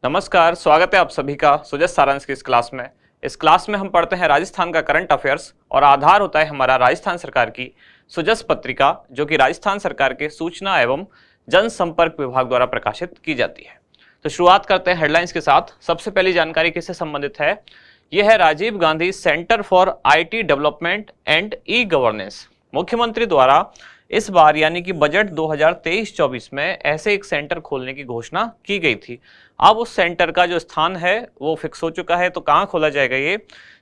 नमस्कार, स्वागत है आप सभी का सुजस सारांश की इस क्लास में। इस क्लास में हम पढ़ते हैं राजस्थान का करंट अफेयर्स और आधार होता है हमारा राजस्थान सरकार की सुजस पत्रिका, जो कि राजस्थान सरकार के सूचना एवं जनसंपर्क विभाग द्वारा प्रकाशित की जाती है। तो शुरुआत करते हैं हेडलाइंस के साथ। सबसे पहली जानकारी किससे संबंधित है? यह है Rajiv Gandhi centre for IT development and e governance. मुख्यमंत्री द्वारा इस बार यानी कि बजट 2023-24 में ऐसे एक सेंटर खोलने की घोषणा की गई थी। अब उस सेंटर का जो स्थान है वो फिक्स हो चुका है। तो कहाँ खोला जाएगा? ये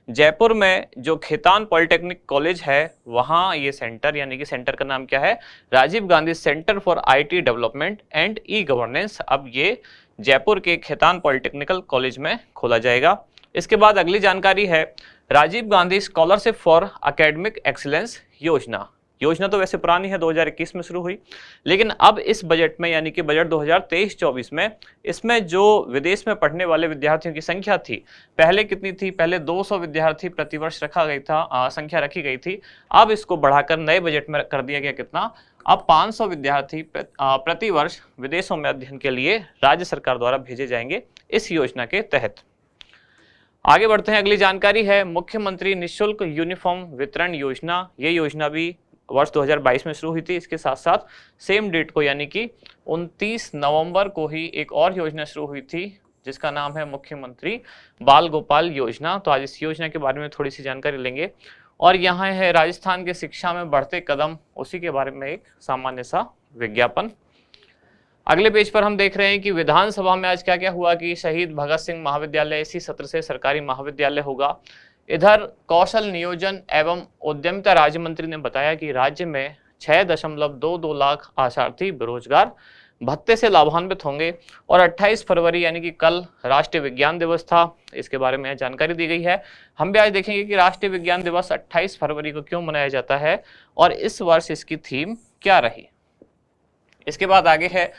जयपुर में जो खेतान पॉलिटेक्निक कॉलेज है वहाँ ये सेंटर, यानी कि सेंटर का नाम क्या है? Rajiv Gandhi centre for IT development and e governance. अब ये जयपुर के खेतान पॉलिटेक्निकल कॉलेज में खोला जाएगा। इसके बाद अगली जानकारी है Rajiv Gandhi scholarship for academic excellence योजना। योजना तो वैसे पुरानी है, 2021 में शुरू हुई, लेकिन अब इस बजट में यानी कि बजट 2023-24 में इसमें जो विदेश में पढ़ने वाले विद्यार्थियों की संख्या थी, पहले कितनी थी? पहले 200 विद्यार्थी प्रतिवर्ष रखा गई था, संख्या रखी गई थी। अब इसको बढ़ाकर नए बजट में कर दिया गया कितना? अब 500 विद्यार्थी प्रतिवर्ष विदेशों में अध्ययन के लिए राज्य सरकार द्वारा भेजे जाएंगे इस योजना के तहत। आगे बढ़ते हैं। अगली जानकारी है मुख्यमंत्री निःशुल्क यूनिफॉर्म वितरण योजना। ये योजना भी वर्ष 2022 में शुरू हुई थी। इसके साथ साथ सेम डेट को यानी कि 29 नवंबर को ही एक और योजना शुरू हुई थी जिसका नाम है मुख्यमंत्री बाल गोपाल योजना। तो आज इस योजना के बारे में थोड़ी सी जानकारी लेंगे। और यहाँ है राजस्थान के शिक्षा में बढ़ते कदम, उसी के बारे में एक सामान्य सा विज्ञापन। अगले पेज पर हम देख रहे हैं कि विधानसभा में आज क्या क्या हुआ कि शहीद भगत सिंह महाविद्यालय इसी सत्र से सरकारी महाविद्यालय होगा। इधर कौशल नियोजन एवं उद्यमिता राज्य मंत्री ने बताया कि राज्य में 6.22 लाख आशार्थी बेरोजगार भत्ते से लाभान्वित होंगे। और 28 फरवरी यानी कि कल राष्ट्रीय विज्ञान दिवस था, इसके बारे में जानकारी दी गई है। हम भी आज देखेंगे कि राष्ट्रीय विज्ञान दिवस 28 फरवरी को क्यों मनाया जाता है और इस वर्ष इसकी थीम क्या रही। इसके बाद आगे है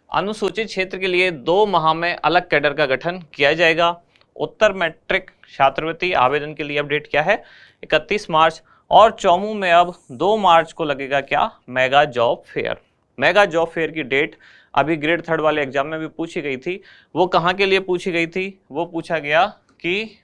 अनुसूचित क्षेत्र के लिए 2 माह में अलग कैडर का गठन किया जाएगा। उत्तर मैट्रिक छात्रवृत्ति आवेदन के लिए अपडेट क्या है? 31 मार्च। और चौमू में अब 2 मार्च को लगेगा क्या? Mega job fair. Mega job fair की डेट अभी ग्रेड 3 वाले एग्जाम में भी पूछी गई थी। वो कहाँ के लिए पूछी गई थी? वो पूछा गया कि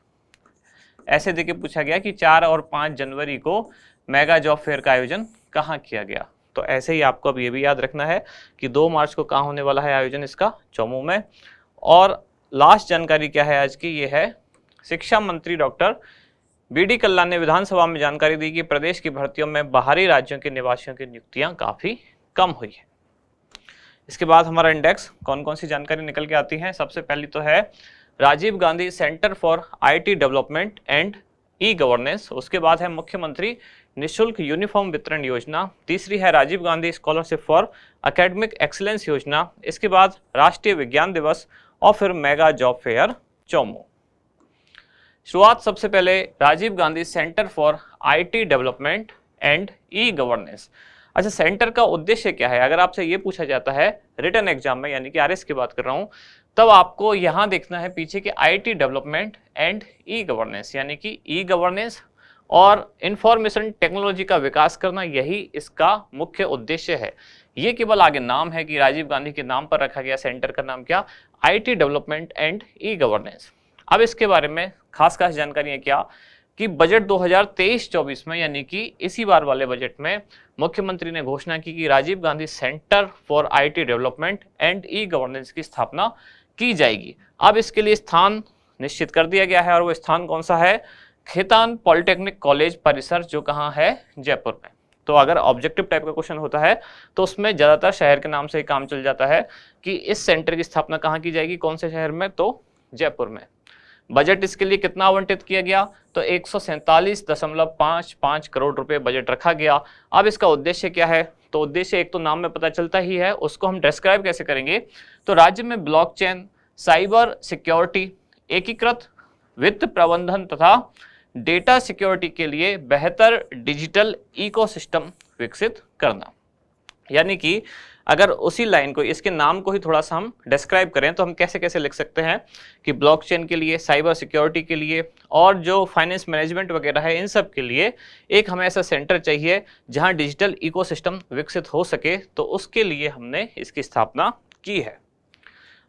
ऐसे देखिए पूछा गया कि 4 और 5 जनवरी को मेगा जॉब फेयर का आयोजन कहाँ किया गया। तो ऐसे ही आपको अब ये भी याद रखना है कि 2 मार्च को कहाँ होने वाला है आयोजन इसका? चौमू में। और लास्ट जानकारी क्या है आज की? ये है शिक्षा मंत्री डॉक्टर BD कल्ला ने विधानसभा में जानकारी दी कि प्रदेश की भर्तियों में बाहरी राज्यों के निवासियों की नियुक्तियां काफी कम हुई है। इसके बाद हमारा इंडेक्स कौन कौन सी जानकारी निकल के आती है? सबसे पहली तो है Rajiv Gandhi centre for IT development and e governance. उसके बाद है मुख्यमंत्री निःशुल्क यूनिफॉर्म वितरण योजना। तीसरी है Rajiv Gandhi scholarship for academic excellence योजना। इसके बाद राष्ट्रीय विज्ञान दिवस और फिर मेगा जॉब फेयर चौमू। शुरुआत सबसे पहले Rajiv Gandhi centre for IT development and e governance. अच्छा, सेंटर का उद्देश्य क्या है? अगर आपसे ये पूछा जाता है रिटन एग्जाम में, यानी कि RS की बात कर रहा हूं, तब आपको यहां देखना है पीछे के IT development and e governance, यानी कि ई गवर्नेंस और इंफॉर्मेशन टेक्नोलॉजी का विकास करना, यही इसका मुख्य उद्देश्य है। ये केवल आगे नाम है कि राजीव गांधी के नाम पर रखा गया सेंटर का नाम क्या? IT development and e governance. अब इसके बारे में खास जानकारी है क्या कि बजट 2023-24 में यानी कि इसी बार वाले बजट में मुख्यमंत्री ने घोषणा की कि Rajiv Gandhi centre for IT development and e governance की स्थापना की जाएगी। अब इसके लिए स्थान निश्चित कर दिया गया है और वो स्थान कौन सा है? खेतान पॉलिटेक्निक कॉलेज परिसर, जो कहाँ है? जयपुर में। तो अगर ऑब्जेक्टिव टाइप का क्वेश्चन होता है तो उसमें ज्यादातर शहर के नाम से ही काम चल जाता है कि इस सेंटर की स्थापना कहाँ की जाएगी, कौन से शहर में? तो जयपुर में। बजट इसके लिए कितना आवंटित किया गया? तो 147.55 करोड़ रुपए बजट रखा गया। अब इसका उद्देश्य क्या है? तो उद्देश्य एक तो नाम में पता चलता ही है, उसको हम डिस्क्राइब कैसे करेंगे? तो राज्य में ब्लॉकचेन, साइबर सिक्योरिटी, एकीकृत वित्त प्रबंधन तथा डेटा सिक्योरिटी के लिए बेहतर डिजिटल इकोसिस्टम विकसित करना। यानी कि अगर उसी लाइन को, इसके नाम को ही थोड़ा सा हम डिस्क्राइब करें तो हम कैसे कैसे लिख सकते हैं कि ब्लॉकचेन के लिए, साइबर सिक्योरिटी के लिए और जो फाइनेंस मैनेजमेंट वगैरह है, इन सब के लिए एक हमें ऐसा सेंटर चाहिए जहां डिजिटल इकोसिस्टम विकसित हो सके। तो उसके लिए हमने इसकी स्थापना की है।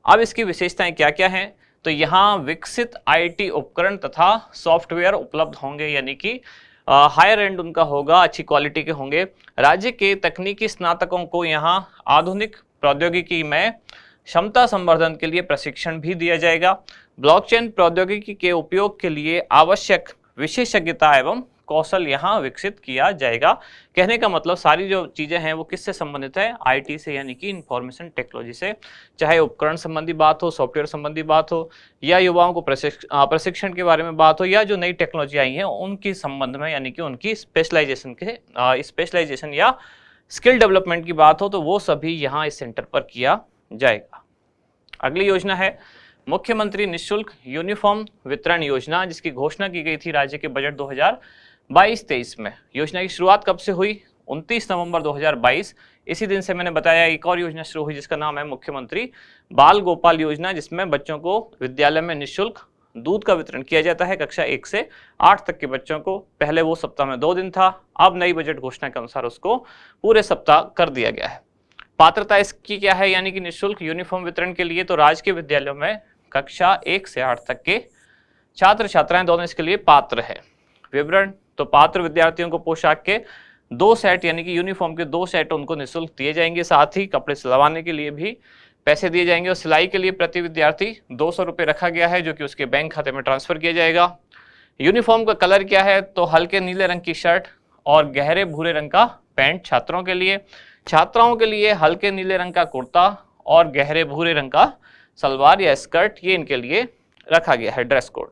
अब इसकी विशेषताएं क्या क्या हैं, तो यहाँ विकसित आईटी उपकरण तथा सॉफ्टवेयर उपलब्ध होंगे, यानी कि हायर एंड उनका होगा, अच्छी क्वालिटी के होंगे। राज्य के तकनीकी स्नातकों को यहाँ आधुनिक प्रौद्योगिकी में क्षमता संवर्धन के लिए प्रशिक्षण भी दिया जाएगा। ब्लॉकचेन प्रौद्योगिकी के उपयोग के लिए आवश्यक विशेषज्ञता एवं कौशल यहाँ विकसित किया जाएगा। कहने का मतलब सारी जो चीजें हैं वो किससे संबंधित है, आईटी से, यानी कि इंफॉर्मेशन टेक्नोलॉजी से। चाहे उपकरण संबंधी बात हो, सॉफ्टवेयर संबंधी बात हो, या युवाओं को प्रशिक्षण के बारे में बात हो, या जो नई टेक्नोलॉजी आई है उनकी संबंध में, यानी कि उनकी स्पेशलाइजेशन या स्किल डेवलपमेंट की बात हो, तो वो सभी यहाँ इस सेंटर पर किया जाएगा। अगली योजना है मुख्यमंत्री निःशुल्क यूनिफॉर्म वितरण योजना, जिसकी घोषणा की गई थी राज्य के बजट 2022-23 में। योजना की शुरुआत कब से हुई, 29 नवंबर 2022। इसी दिन से मैंने बताया एक और योजना शुरू हुई जिसका नाम है मुख्यमंत्री बाल गोपाल योजना, जिसमें बच्चों को विद्यालय में निःशुल्क दूध का वितरण किया जाता है। कक्षा 1 से 8 तक के बच्चों को पहले वो सप्ताह में 2 दिन था, अब नई बजट घोषणा के अनुसार उसको पूरे सप्ताह कर दिया गया है। पात्रता इसकी क्या है, यानी कि निःशुल्क यूनिफॉर्म वितरण के लिए तो राज्य के विद्यालयों में कक्षा 1 से 8 तक के छात्र छात्राएं दोनों इसके लिए पात्र है। विवरण, तो पात्र विद्यार्थियों को पोशाक के 2 सेट, यानी कि यूनिफॉर्म के 2 सेट उनको निःशुल्क दिए जाएंगे। साथ ही कपड़े सिलवाने के लिए भी पैसे दिए जाएंगे, और सिलाई के लिए प्रति विद्यार्थी 200 रुपये रखा गया है, जो कि उसके बैंक खाते में ट्रांसफर किया जाएगा। यूनिफॉर्म का कलर क्या है, तो हल्के नीले रंग की शर्ट और गहरे भूरे रंग का पैंट छात्रों के लिए। छात्राओं के लिए हल्के नीले रंग का कुर्ता और गहरे भूरे रंग का सलवार या स्कर्ट, ये इनके लिए रखा गया है ड्रेस कोड।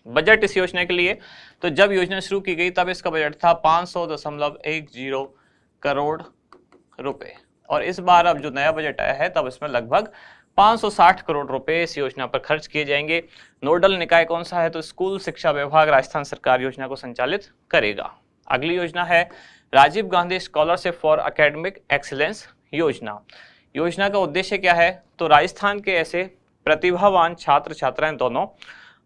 बजट इस योजना के लिए, तो जब योजना शुरू की गई तब इसका बजट था 500.10 करोड़ रुपए, और इस बार अब जो नया बजट आया है तब इसमें लगभग 560 करोड़ रुपए इस योजना पर खर्च किए जाएंगे। नोडल निकाय कौन सा है, तो स्कूल शिक्षा विभाग राजस्थान सरकार योजना को संचालित करेगा। अगली योजना है Rajiv Gandhi scholarship for academic excellence योजना। योजना का उद्देश्य क्या है, तो राजस्थान के ऐसे प्रतिभावान छात्र छात्राएं दोनों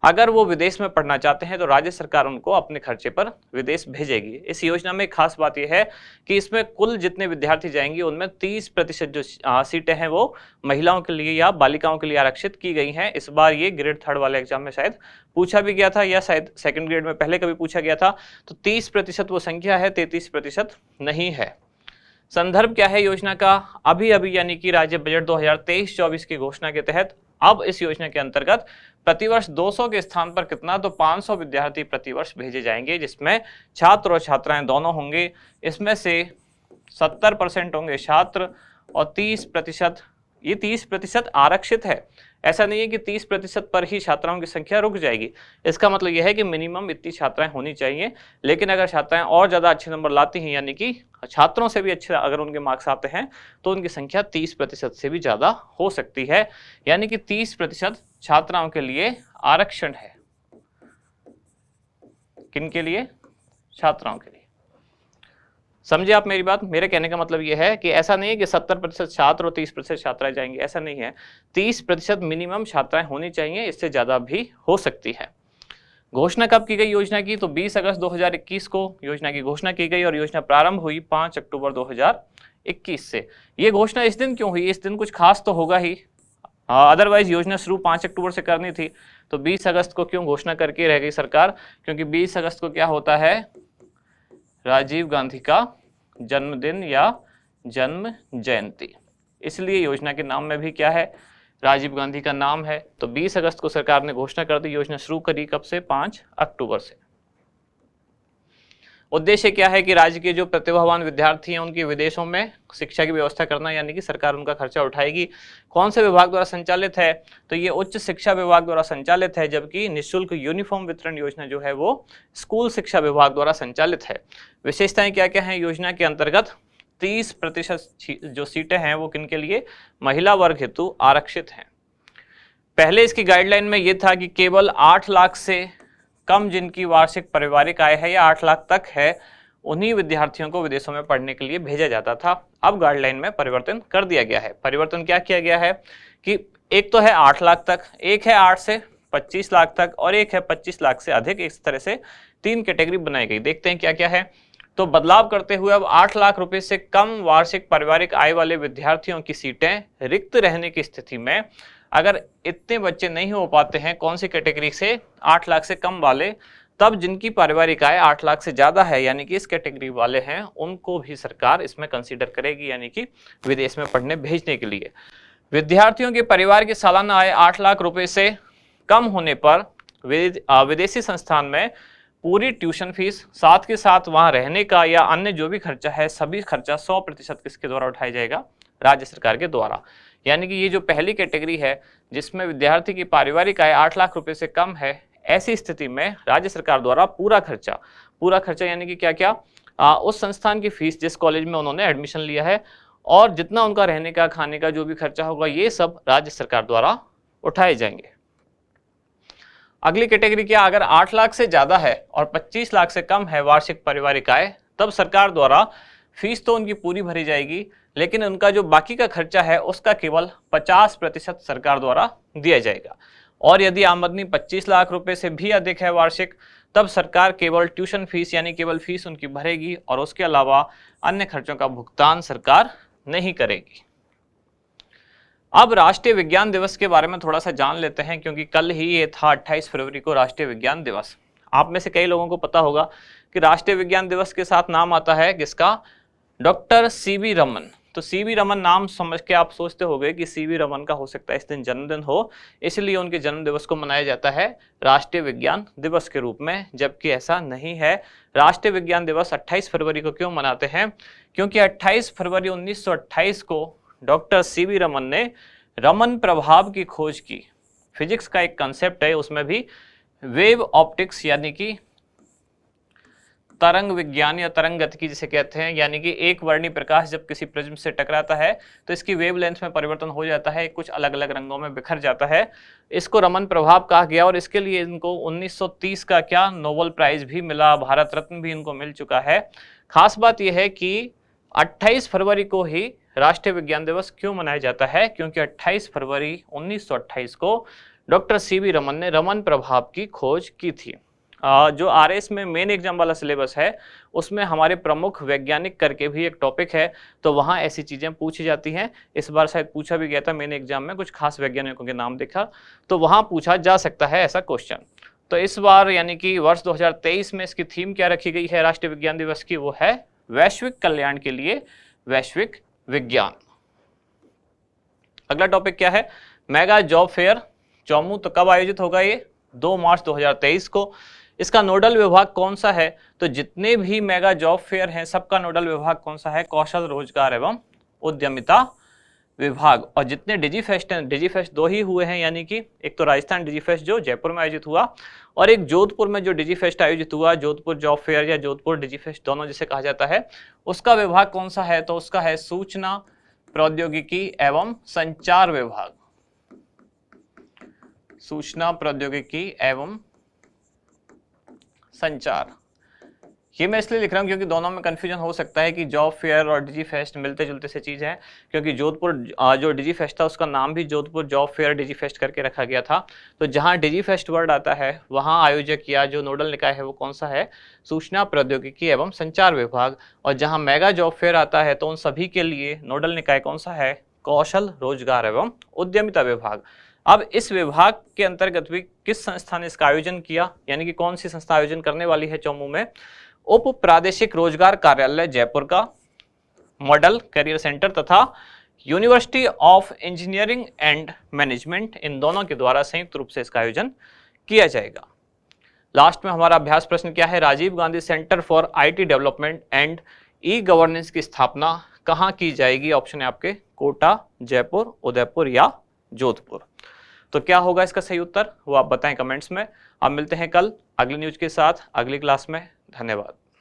अगर वो विदेश में पढ़ना चाहते हैं तो राज्य सरकार उनको अपने खर्चे पर विदेश भेजेगी। इस योजना में खास बात यह है कि इसमें कुल जितने विद्यार्थी जाएंगे उनमें 30% जो सीटें हैं वो महिलाओं के लिए या बालिकाओं के लिए आरक्षित की गई हैं। इस बार ये ग्रेड 3 वाले एग्जाम में शायद पूछा भी गया था, या शायद सेकंड ग्रेड में पहले कभी पूछा गया था। तो 30% वो संख्या है, 33% नहीं है। संदर्भ क्या है योजना का, अभी यानी कि राज्य बजट 2023-24 की घोषणा के तहत अब इस योजना के अंतर्गत प्रतिवर्ष 200 के स्थान पर कितना, तो 500 विद्यार्थी प्रतिवर्ष भेजे जाएंगे, जिसमें छात्र और छात्राएं दोनों होंगे। इसमें से 70% होंगे छात्र और 30%, ये 30% आरक्षित है। ऐसा नहीं है कि 30% पर ही छात्राओं की संख्या रुक जाएगी। इसका मतलब यह है कि मिनिमम इतनी छात्राएं होनी चाहिए, लेकिन अगर छात्राएं और ज़्यादा अच्छे नंबर लाती हैं, यानी कि छात्रों से भी अच्छे अगर उनके मार्क्स आते हैं, तो उनकी संख्या 30% से भी ज़्यादा हो सकती है। यानी कि 30% छात्राओं के लिए आरक्षण है। किन के लिए? छात्राओं के लिए। समझे आप मेरी बात? मेरे कहने का मतलब यह है कि ऐसा नहीं है कि 70% छात्र और 30% छात्राएं जाएंगी, ऐसा नहीं है। 30% मिनिमम छात्राएं होनी चाहिए, इससे ज़्यादा भी हो सकती है। घोषणा कब की गई योजना की, तो 20 अगस्त 2021 को योजना की घोषणा की गई और योजना प्रारंभ हुई 5 अक्टूबर 2021 से। ये घोषणा इस दिन क्यों हुई? इस दिन कुछ खास तो होगा ही, अदरवाइज योजना शुरू 5 अक्टूबर से करनी थी, तो 20 अगस्त को क्यों घोषणा करके रह गई सरकार? क्योंकि 20 अगस्त को क्या होता है, राजीव गांधी का जन्मदिन या जन्म जयंती, इसलिए योजना के नाम में भी क्या है, राजीव गांधी का नाम है। तो 20 अगस्त को सरकार ने घोषणा कर दी। योजना शुरू करी कब से? 5 अक्टूबर से। उद्देश्य क्या है कि राज्य के जो प्रतिभावान विद्यार्थी हैं उनकी विदेशों में शिक्षा की व्यवस्था करना, यानी कि सरकार उनका खर्चा उठाएगी। कौन से विभाग द्वारा संचालित है, तो ये उच्च शिक्षा विभाग द्वारा संचालित है, जबकि निःशुल्क यूनिफॉर्म वितरण योजना जो है वो स्कूल शिक्षा विभाग द्वारा संचालित है। विशेषताएं क्या क्या हैं योजना के अंतर्गत? 30% जो सीटें हैं वो किन के लिए? महिला वर्ग हेतु आरक्षित हैं। पहले इसकी गाइडलाइन में ये था कि केवल 8 लाख से कम जिनकी वार्षिक पारिवारिक आय है या 8 लाख तक है, उन्हीं विद्यार्थियों को विदेशों में पढ़ने के लिए भेजा जाता था। अब गाइडलाइन में परिवर्तन कर दिया गया है। परिवर्तन क्या किया गया है कि एक तो है 8 लाख तक, एक है 8 से 25 लाख तक और एक है 25 लाख से अधिक। इस तरह से 3 कैटेगरी बनाई गई। देखते हैं क्या क्या है। तो बदलाव करते हुए अब 8 लाख रुपए से कम वार्षिक पारिवारिक आय वाले विद्यार्थियों की सीटें रिक्त रहने की स्थिति में अगर इतने बच्चे नहीं हो पाते हैं कौन सी कैटेगरी से, 8 लाख से कम वाले, तब जिनकी पारिवारिक आय 8 लाख से ज्यादा है यानी कि इस कैटेगरी वाले हैं, उनको भी सरकार इसमें कंसीडर करेगी यानी कि विदेश में पढ़ने भेजने के लिए। विद्यार्थियों के परिवार की सालाना आय 8 लाख रुपए से कम होने पर विदेशी संस्थान में पूरी ट्यूशन फीस, साथ के साथ वहां रहने का या अन्य जो भी खर्चा है, सभी खर्चा 100% किसके द्वारा उठाया जाएगा, राज्य सरकार के द्वारा। यानी कि ये जो पहली कैटेगरी है जिसमें विद्यार्थी की पारिवारिक आय 8 लाख रुपए से कम है, ऐसी स्थिति में राज्य सरकार द्वारा पूरा खर्चा यानी कि क्या क्या, उस संस्थान की फीस जिस कॉलेज में उन्होंने एडमिशन लिया है और जितना उनका रहने का, खाने का जो भी खर्चा होगा, ये सब राज्य सरकार द्वारा उठाए जाएंगे। अगली कैटेगरी क्या, अगर 8 लाख से ज्यादा है और 25 लाख से कम है वार्षिक पारिवारिक आय, तब सरकार द्वारा फीस तो उनकी पूरी भरी जाएगी, लेकिन उनका जो बाकी का खर्चा है उसका केवल 50% सरकार द्वारा दिया जाएगा। और यदि आमदनी 25 लाख रुपए से भी अधिक है वार्षिक, तब सरकार केवल ट्यूशन फीस यानी केवल फीस उनकी भरेगी और उसके अलावा अन्य खर्चों का भुगतान सरकार नहीं करेगी। अब राष्ट्रीय विज्ञान दिवस के बारे में थोड़ा सा जान लेते हैं, क्योंकि कल ही ये था 28 फरवरी को राष्ट्रीय विज्ञान दिवस। आप में से कई लोगों को पता होगा कि राष्ट्रीय विज्ञान दिवस के साथ नाम आता है किसका, डॉक्टर सीवी रमन। तो सीवी रमन नाम समझ के आप सोचते होंगे कि सीवी रमन का हो सकता है इस दिन जन्मदिन हो, इसलिए उनके जन्म दिवस को मनाया जाता है राष्ट्रीय विज्ञान दिवस के रूप में, जबकि ऐसा नहीं है। राष्ट्रीय विज्ञान दिवस 28 फरवरी को क्यों मनाते हैं, क्योंकि 28 फरवरी 1928 को डॉक्टर सीवी रमन ने रमन प्रभाव की खोज की। फिजिक्स का एक कंसेप्ट है, उसमें भी वेव ऑप्टिक्स यानी कि तरंग विज्ञान या तरंग गतिकी जिसे कहते हैं, यानी कि एक वर्णी प्रकाश जब किसी प्रिज्म से टकराता है तो इसकी वेवलेंथ में परिवर्तन हो जाता है, कुछ अलग अलग रंगों में बिखर जाता है। इसको रमन प्रभाव कहा गया और इसके लिए इनको 1930 का क्या नोबेल प्राइज भी मिला, भारत रत्न भी इनको मिल चुका है। खास बात यह है कि 28 फरवरी को ही राष्ट्रीय विज्ञान दिवस क्यों मनाया जाता है, क्योंकि 28 फरवरी 1928 को डॉक्टर सीवी रमन ने रमन प्रभाव की खोज की थी। जो आरएस में मेन एग्जाम वाला सिलेबस है उसमें हमारे प्रमुख वैज्ञानिक करके भी एक टॉपिक है, तो वहाँ ऐसी चीज़ें पूछी जाती हैं। इस बार शायद पूछा भी गया था मेन एग्जाम में, कुछ खास वैज्ञानिकों के नाम देखा तो वहाँ पूछा जा सकता है ऐसा क्वेश्चन। तो इस बार यानी कि वर्ष 2023 में इसकी थीम क्या रखी गई है राष्ट्रीय विज्ञान दिवस की, वो है वैश्विक कल्याण के लिए वैश्विक विज्ञान। अगला टॉपिक क्या है, मेगा जॉब फेयर चौमू। तो कब आयोजित होगा ये, 2 मार्च 2023 को। इसका नोडल विभाग कौन सा है, तो जितने भी मेगा जॉब फेयर हैं सबका नोडल विभाग कौन सा है, कौशल रोजगार एवं उद्यमिता विभाग। और जितने डिजीफेस्ट हैं, डिजीफेस्ट 2 ही हुए हैं, यानी कि एक तो राजस्थान डिजीफेस्ट जो जयपुर में आयोजित हुआ और एक जोधपुर में जो डिजीफेस्ट आयोजित हुआ, जोधपुर जॉब फेयर या जोधपुर डिजीफेस्ट दोनों जिसे कहा जाता है, उसका विभाग कौन सा है, तो उसका है सूचना प्रौद्योगिकी एवं संचार विभाग। सूचना प्रौद्योगिकी एवं संचार। ये मैं इसलिए लिख रहा हूँ क्योंकि दोनों में कंफ्यूजन हो सकता है कि जॉब फेयर और डिजी फेस्ट मिलते जुलते से चीज़ है, क्योंकि जोधपुर जो डिजी फेस्ट था उसका नाम भी जोधपुर जॉब फेयर डिजी फेस्ट करके रखा गया था। तो जहाँ डिजी फेस्ट वर्ड आता है वहाँ आयोजक या जो नोडल निकाय है वो कौन सा है, सूचना प्रौद्योगिकी एवं संचार विभाग। और जहाँ मेगा जॉब फेयर आता है तो उन सभी के लिए नोडल निकाय कौन सा है, कौशल रोजगार एवं उद्यमिता विभाग। अब इस विभाग के अंतर्गत भी किस संस्था ने इसका आयोजन किया, यानी कि कौन सी संस्था आयोजन करने वाली है चौमू में, उप प्रादेशिक रोजगार कार्यालय जयपुर का, मॉडल करियर सेंटर तथा university of engineering and management, इन दोनों के द्वारा संयुक्त रूप से इसका आयोजन किया जाएगा। लास्ट में हमारा अभ्यास प्रश्न क्या है, Rajiv Gandhi centre for IT development and e governance की स्थापना कहाँ की जाएगी, ऑप्शन है आपके कोटा, जयपुर, उदयपुर या जोधपुर। तो क्या होगा इसका सही उत्तर वो आप बताएं कमेंट्स में। अब मिलते हैं कल अगली न्यूज के साथ अगली क्लास में। धन्यवाद।